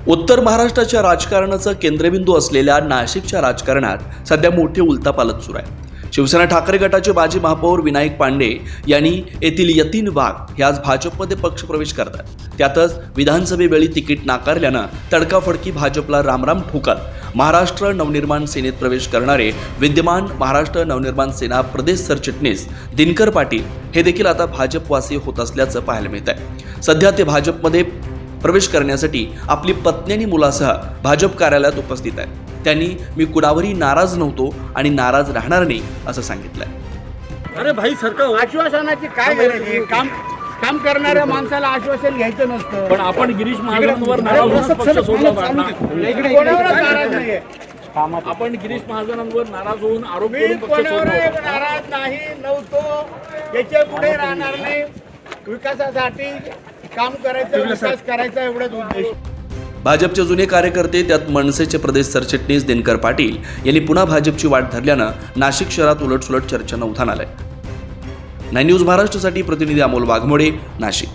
उत्तर महाराष्ट्राच्या राजकारणाचा केंद्रबिंदू असलेल्या नाशिकच्या राजकारणात सध्या मोठे उलथापालथ सुरू आहे। शिवसेना ठाकरे गटाचे माजी महापौर विनायक पांडे यांनी येथील यतीन वाघ हे आज भाजपमध्ये पक्षप्रवेश करतात। त्यातच विधानसभेवेळी तिकीट नाकारल्यानं तडकाफडकी भाजपला रामराम ठोकत महाराष्ट्र नवनिर्माण सेनेत प्रवेश करणारे विद्यमान महाराष्ट्र नवनिर्माण सेना प्रदेश सरचिटणीस दिनकर पाटील हे देखील आता भाजपवासी होत असल्याचं पाहायला मिळत आहे। सध्या ते भाजपमध्ये प्रवेश करण्यासाठी आपली पत्नी आणि मुलासह भाजप कार्यालयात उपस्थित आहेत। त्यांनी मी कुणावरही नाराज नव्हतो आणि नाराज राहणार नाही असं सांगितलंय। अरे भाई सरकार आश्वासनाची काय गरज आहे? काम करणाऱ्या माणसाला आश्वासन घ्यायचं नसतं। पण आपण गिरीश महाजनांवर नाराज होऊन पक्ष सोडला कोणावरच नाराज नाहीये। आपण गिरीश महाजनांवर नाराज होऊन आरोप मी करून पक्ष कोणावर सोडला। नाराज नाही नव्हतो, याच्या पुढे राहणार नाही। विकासासाठी काम करायचं, विकास करायचा एवढाच उद्देश। भाजपचे जुने कार्यकर्ते त्यात मनसेचे प्रदेश सरचिटणीस दिनकर पाटील यांनी पुन्हा भाजपची वाट धरल्यानं नाशिक शहरात उलटसुलट चर्चांना उधाण आलंय। 9 न्यूज महाराष्ट्रासाठी प्रतिनिधी अमोल वाघमोडे, नाशिक।